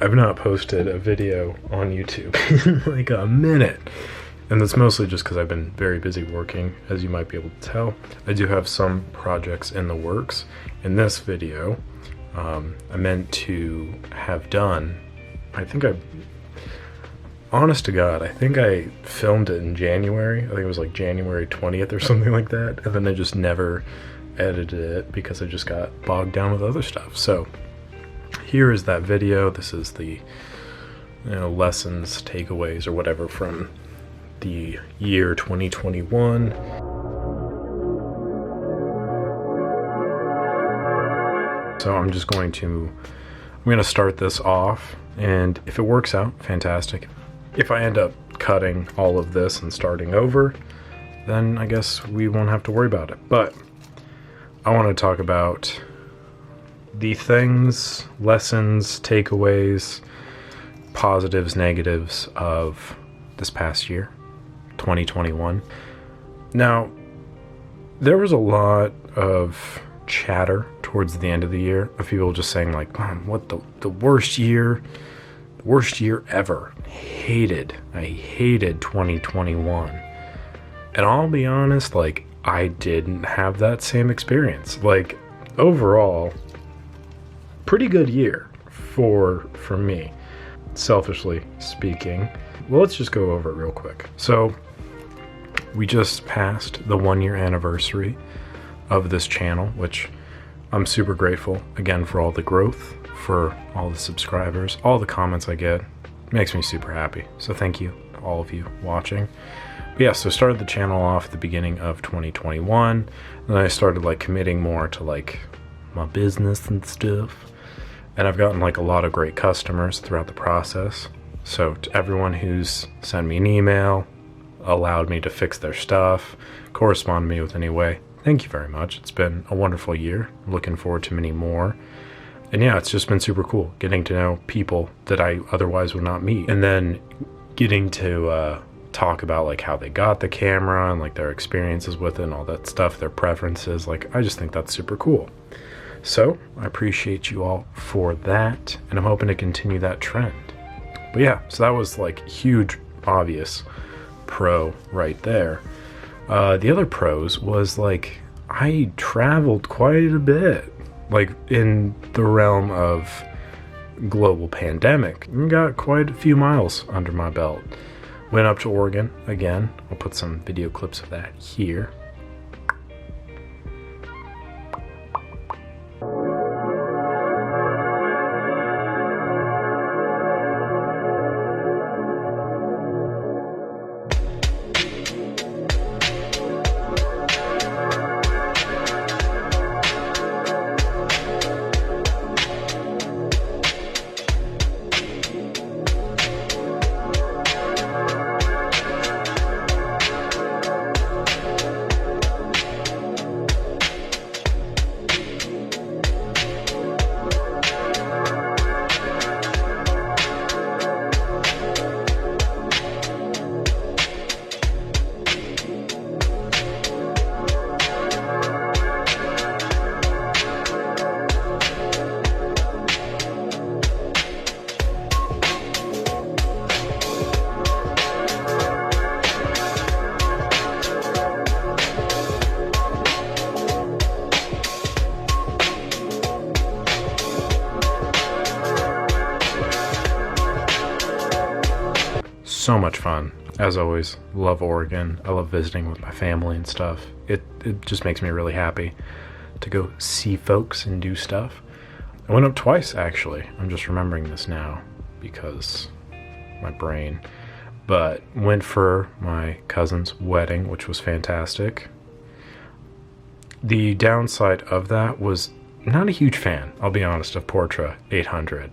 I've not posted a video on YouTube in like a minute. And that's mostly just because I've been very busy working, as you might be able to tell. I do have some projects in the works. In this video, I meant to have done, honest to God, I think I filmed it in January. I think it was like January 20th or something like that. And then I just never edited it because I just got bogged down with other stuff. So here is that video. This is the lessons, takeaways, or whatever from the year 2021. So I'm going to start this off, and if it works out, fantastic. If I end up cutting all of this and starting over, then I guess we won't have to worry about it. But I want to talk about the things, lessons, takeaways, positives, negatives of this past year, 2021. Now, there was a lot of chatter towards the end of the year of people just saying like, man, what the worst year ever. I hated 2021. And I'll be honest, like, I didn't have that same experience. Like, overall, pretty good year for me, selfishly speaking. Well, let's just go over it real quick. So we just passed the 1-year anniversary of this channel, which I'm super grateful again for all the growth, for all the subscribers, all the comments I get. It makes me super happy. So thank you to all of you watching. But yeah, so I started the channel off at the beginning of 2021. And then I started like committing more to like my business and stuff. And I've gotten like a lot of great customers throughout the process. So to everyone who's sent me an email, allowed me to fix their stuff, correspond to me with any way, thank you very much. It's been a wonderful year. I'm looking forward to many more. And yeah, it's just been super cool getting to know people that I otherwise would not meet. And then getting to talk about like how they got the camera and like their experiences with it and all that stuff, their preferences. Like, I just think that's super cool. So I appreciate you all for that. And I'm hoping to continue that trend. But yeah, so that was like huge, obvious pro right there. The other pros was like I traveled quite a bit, like in the realm of global pandemic. Got quite a few miles under my belt. Went up to Oregon again. I'll put some video clips of that here. So much fun. As always, love Oregon. I love visiting with my family and stuff. It just makes me really happy to go see folks and do stuff. I went up twice, actually. I'm just remembering this now because my brain. But went for my cousin's wedding, which was fantastic. The downside of that was not a huge fan, I'll be honest, of Portra 800.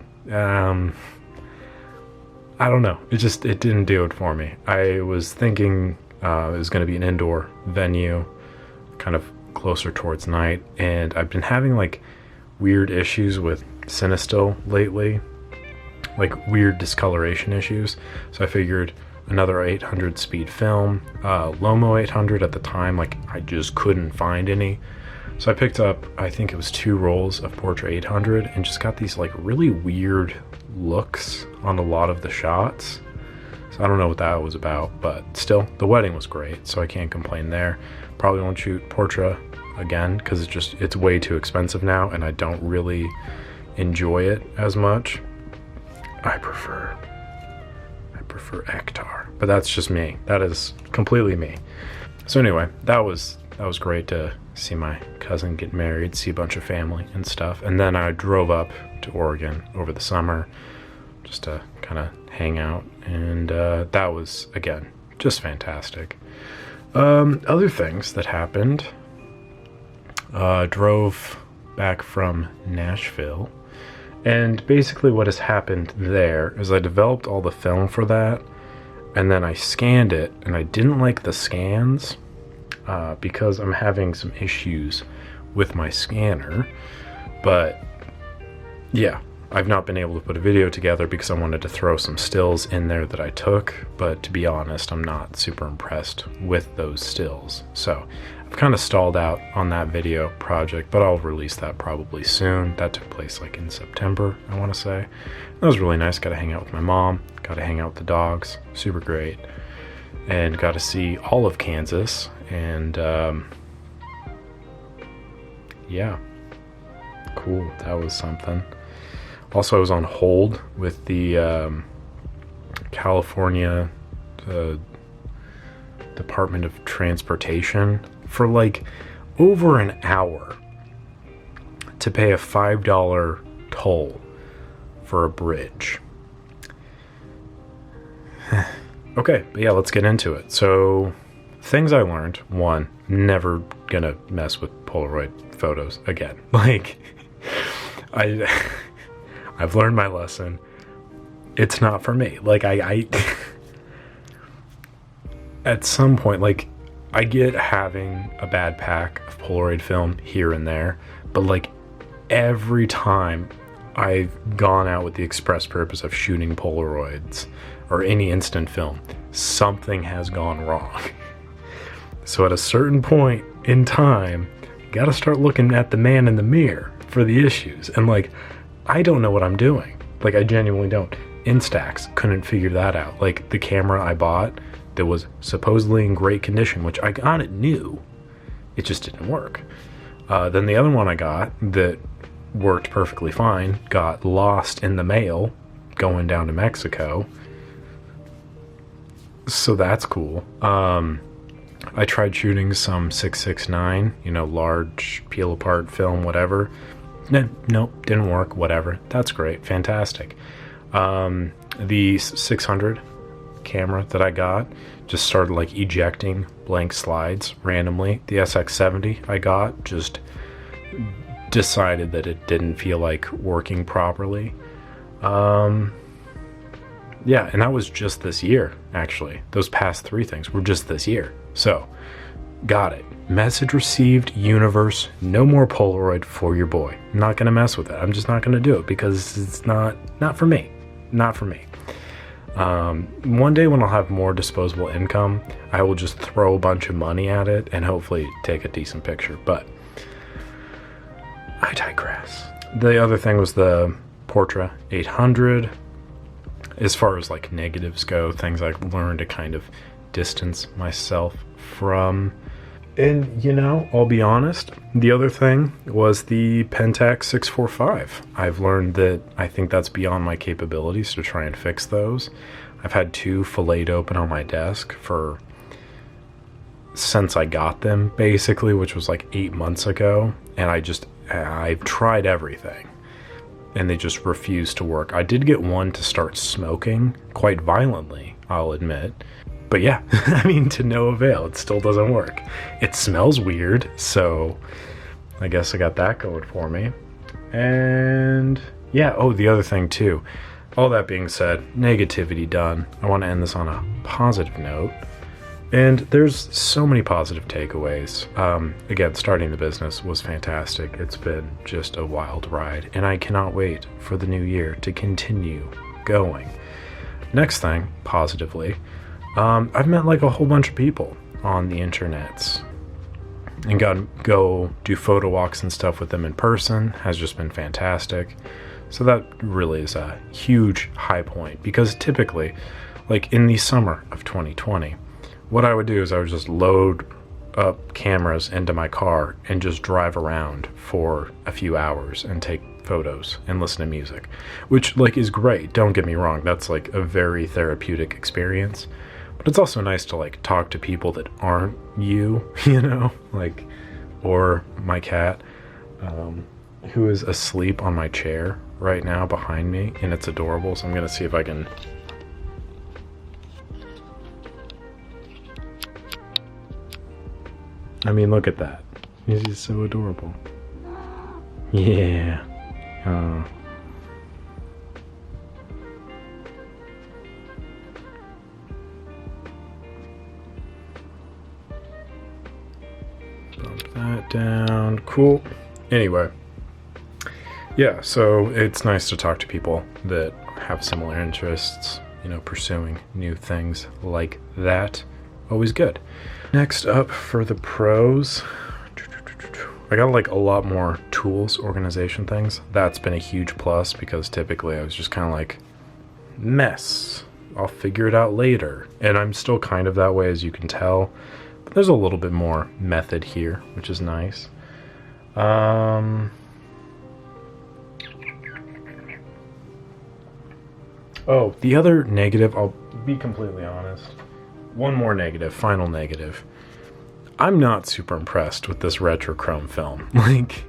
I don't know. It didn't do it for me. I was thinking it was going to be an indoor venue, kind of closer towards night, and I've been having like weird issues with Cinestill lately, like weird discoloration issues. So I figured another 800 speed film, Lomo 800 at the time, like I just couldn't find any. So I picked up, I think it was 2 rolls of Portra 800 and just got these like really weird looks on a lot of the shots. So I don't know what that was about, but still, the wedding was great, so I can't complain there. Probably won't shoot portrait again because it's way too expensive now, and I don't really enjoy it as much. I prefer Ektar, but that's just me. That is completely me. So anyway, that was great to see my cousin get married, see a bunch of family and stuff. And then I drove up to Oregon over the summer just to kind of hang out, and that was, again, just fantastic. Other things that happened, drove back from Nashville, and basically what has happened there is I developed all the film for that, and then I scanned it, and I didn't like the scans because I'm having some issues with my scanner. But yeah, I've not been able to put a video together because I wanted to throw some stills in there that I took, but to be honest, I'm not super impressed with those stills. So I've kind of stalled out on that video project, but I'll release that probably soon. That took place like in September, I want to say. That was really nice. Got to hang out with my mom, got to hang out with the dogs, super great, and got to see all of Kansas. And yeah, cool. That was something. Also, I was on hold with the California Department of Transportation for like over an hour to pay a $5 toll for a bridge. Okay, but yeah, let's get into it. So, things I learned. One, never gonna mess with Polaroid photos again. Like, I've learned my lesson. It's not for me. Like, I at some point, like, I get having a bad pack of Polaroid film here and there, but like every time I've gone out with the express purpose of shooting Polaroids or any instant film, something has gone wrong. So at a certain point in time, you gotta start looking at the man in the mirror for the issues. And like, I don't know what I'm doing. Like, I genuinely don't. Instax couldn't figure that out. Like, the camera I bought that was supposedly in great condition, which I got it new, it just didn't work. Then the other one I got that worked perfectly fine got lost in the mail going down to Mexico. So that's cool. I tried shooting some 6:9, large peel apart film, whatever. Nope, didn't work, whatever. That's great, fantastic. The 600 camera that I got just started like ejecting blank slides randomly. The SX70 I got just decided that it didn't feel like working properly. Yeah, and that was just this year, actually. Those past three things were just this year. So, got it. Message received, universe, no more Polaroid for your boy. I'm not gonna mess with it. I'm just not gonna do it because it's not for me. Not for me. One day when I'll have more disposable income, I will just throw a bunch of money at it and hopefully take a decent picture, but I digress. The other thing was the Portra 800. As far as like negatives go, things I've learned to kind of distance myself from. And I'll be honest, the other thing was the Pentax 645. I've learned that I think that's beyond my capabilities to try and fix those. I've had two filleted open on my desk since I got them, basically, which was like 8 months ago. And I've tried everything, and they just refuse to work. I did get one to start smoking quite violently, I'll admit. But yeah, I mean, to no avail. It still doesn't work. It smells weird, so I guess I got that going for me. And yeah, the other thing too. All that being said, negativity done. I want to end this on a positive note. And there's so many positive takeaways. Again, starting the business was fantastic. It's been just a wild ride, and I cannot wait for the new year to continue going. Next thing, positively, I've met like a whole bunch of people on the internets and got to go do photo walks and stuff with them in person. Has just been fantastic. So that really is a huge high point, because typically, like in the summer of 2020, what I would do is I would just load up cameras into my car and just drive around for a few hours and take photos and listen to music, which like is great. Don't get me wrong. That's like a very therapeutic experience, but it's also nice to like talk to people that aren't you, you know, like, or my cat, who is asleep on my chair right now behind me, and it's adorable. So I'm gonna see if I can. I mean, look at that. He's just so adorable. Yeah. Bump that down. Cool. Anyway. Yeah, so it's nice to talk to people that have similar interests, you know, pursuing new things like that. Always good. Next up for the pros, I got like a lot more tools, organization things. That's been a huge plus, because typically I was just kind of like, mess, I'll figure it out later. And I'm still kind of that way, as you can tell, but there's a little bit more method here, which is nice. Oh, the other negative, I'll be completely honest. One more negative, final negative. I'm not super impressed with this retrochrome film. Like,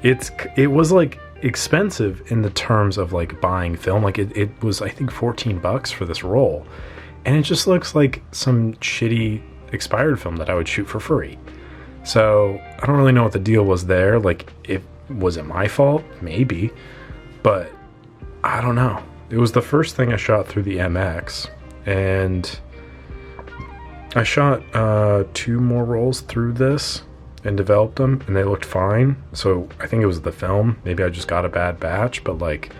it was like expensive in the terms of like buying film. Like it was, I think, $14 for this roll. And it just looks like some shitty expired film that I would shoot for free. So I don't really know what the deal was there. Like, was it my fault? Maybe. But I don't know. It was the first thing I shot through the MX, and I shot 2 more rolls through this and developed them, and they looked fine. So I think it was the film. Maybe I just got a bad batch, but like,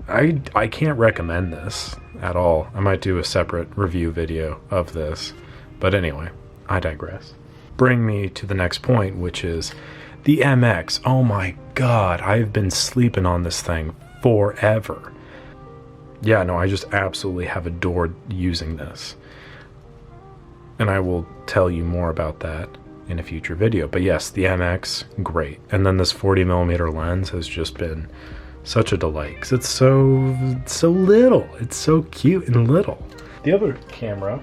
I can't recommend this at all. I might do a separate review video of this, but anyway, I digress. Bring me to the next point, which is the MX. Oh my God, I've been sleeping on this thing forever. Yeah, no, I just absolutely have adored using this. And I will tell you more about that in a future video. But yes, the MX, great. And then this 40mm lens has just been such a delight, because it's so little. It's so cute and little. The other camera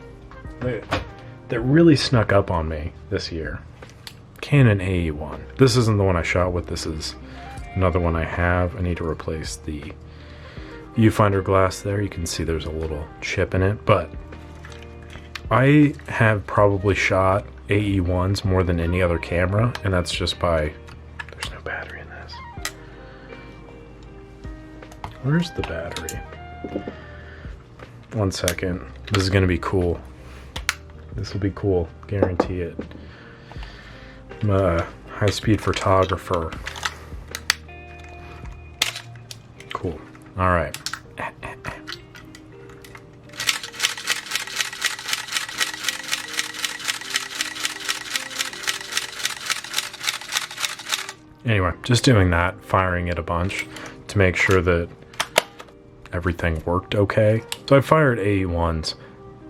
that really snuck up on me this year, Canon AE1. This isn't the one I shot with. This is another one I have. I need to replace the viewfinder glass there. You can see there's a little chip in it, but I have probably shot AE1s more than any other camera, and that's just by, there's no battery in this. Where's the battery? One second. This is gonna be cool. This will be cool, guarantee it. I'm a high-speed photographer. Cool. All right. Anyway, just doing that, firing it a bunch to make sure that everything worked okay. So I fired AE1s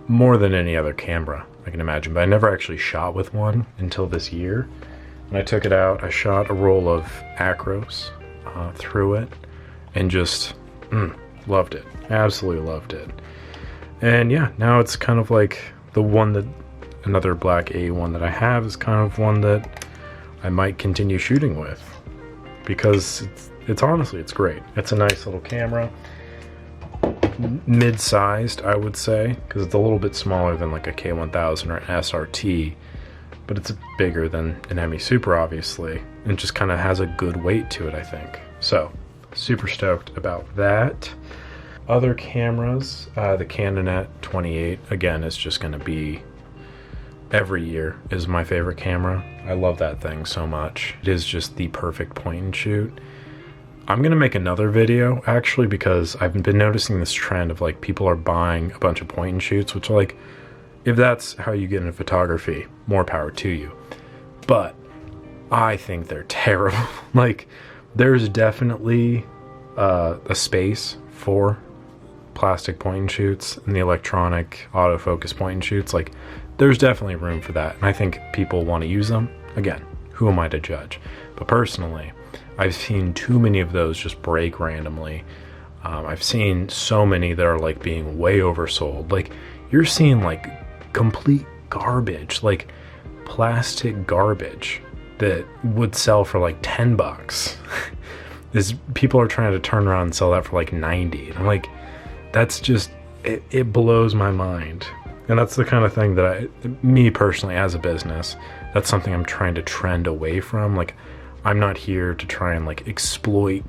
more than any other camera I can imagine, but I never actually shot with one until this year. When I took it out, I shot a roll of acros through it, and just loved it. Absolutely loved it. And yeah, now it's kind of like the one that, another black A1 that I have is kind of one that I might continue shooting with, because it's honestly, it's great. It's a nice little camera. Mid-sized, I would say, because it's a little bit smaller than like a K1000 or an SRT, but it's bigger than an ME Super, obviously, and just kind of has a good weight to it, I think. So, super stoked about that. Other cameras, the Canon 28, again, is just going to be, every year is my favorite camera. I love that thing so much. It is just the perfect point and shoot. I'm gonna make another video, actually, because I've been noticing this trend of like people are buying a bunch of point and shoots, which, like, if that's how you get into photography, more power to you. But I think they're terrible. Like, there's definitely a space for plastic point and shoots and the electronic autofocus point and shoots, like there's definitely room for that, and I think people want to use them. Again, who am I to judge? But personally, I've seen too many of those just break randomly. I've seen so many that are like being way oversold. Like you're seeing like complete garbage, like plastic garbage that would sell for like $10. Is people are trying to turn around and sell that for like 90. And I'm like, that's just, it blows my mind. And that's the kind of thing that me personally as a business, that's something I'm trying to trend away from. Like I'm not here to try and like exploit,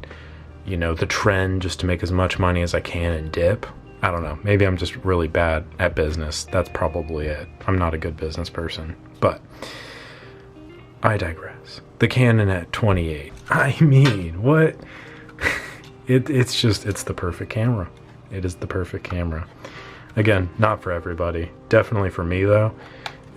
you know, the trend just to make as much money as I can and dip. I don't know. Maybe I'm just really bad at business. That's probably it. I'm not a good business person, but I digress. The Canon at 28. I mean, what? It's the perfect camera. It is the perfect camera. Again, not for everybody. Definitely for me though.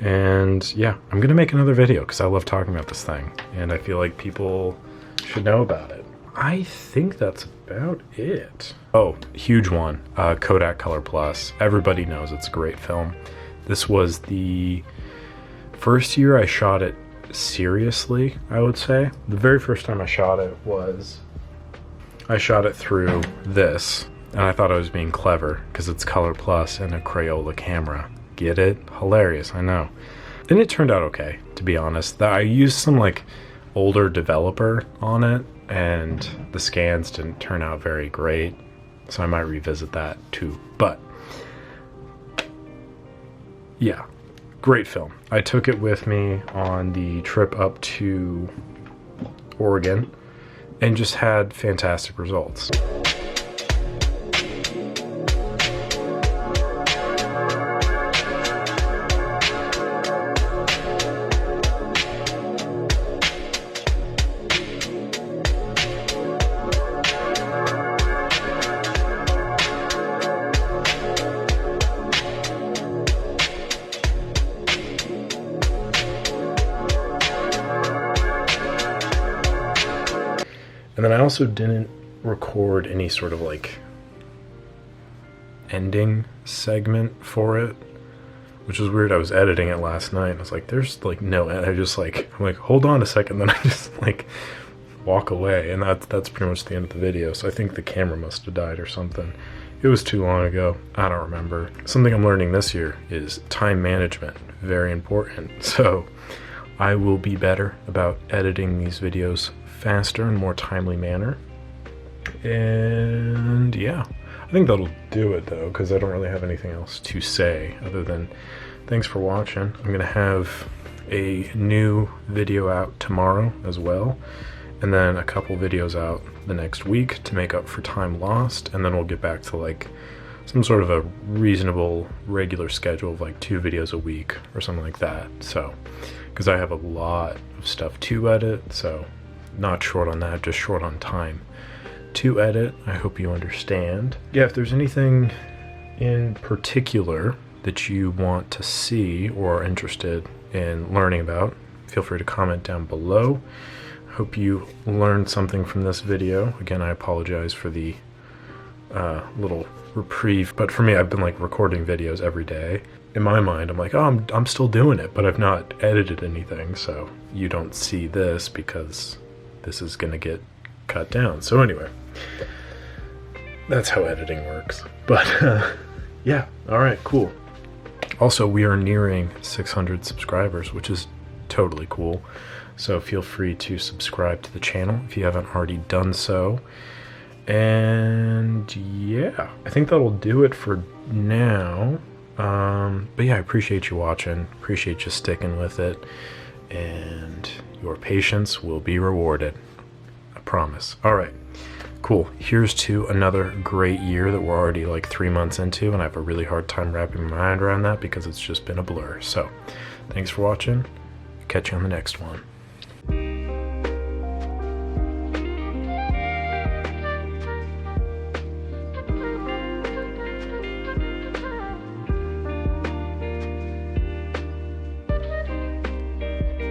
And yeah, I'm gonna make another video because I love talking about this thing and I feel like people should know about it. I think that's about it. Oh, huge one. Kodak Colorplus. Everybody knows it's a great film. This was the first year I shot it seriously, I would say. The very first time I shot it was, I shot it through this, and I thought I was being clever because it's Colorplus and a Crayola camera. Get it? Hilarious, I know. And it turned out okay, to be honest. I used some like older developer on it, and the scans didn't turn out very great, so I might revisit that too. But yeah, great film. I took it with me on the trip up to Oregon and just had fantastic results. And then I also didn't record any sort of like ending segment for it, which was weird. I was editing it last night and I was like, there's like no end. I'm like, hold on a second. Then I just like walk away, and that's pretty much the end of the video. So I think the camera must have died or something. It was too long ago. I don't remember. Something I'm learning this year is time management. Very important. So I will be better about editing these videos faster and more timely manner. And yeah, I think that'll do it though, because I don't really have anything else to say other than thanks for watching. I'm gonna have a new video out tomorrow as well, and then a couple videos out the next week to make up for time lost, and then we'll get back to like some sort of a reasonable regular schedule of like 2 videos a week or something like that. So because I have a lot of stuff to edit, so not short on that, just short on time to edit. I hope you understand. Yeah, if there's anything in particular that you want to see or are interested in learning about, feel free to comment down below. Hope you learned something from this video. Again, I apologize for the little reprieve, but for me, I've been like recording videos every day. In my mind, I'm like, oh, I'm still doing it, but I've not edited anything, so you don't see this because this is gonna get cut down. So anyway, that's how editing works. But yeah, all right, cool. Also, we are nearing 600 subscribers, which is totally cool. So feel free to subscribe to the channel if you haven't already done so. And yeah, I think that'll do it for now. But yeah, I appreciate you watching, appreciate you sticking with it, and your patience will be rewarded. I promise. All right, cool. Here's to another great year that we're already like 3 months into, and I have a really hard time wrapping my mind around that because it's just been a blur. So thanks for watching. Catch you on the next one.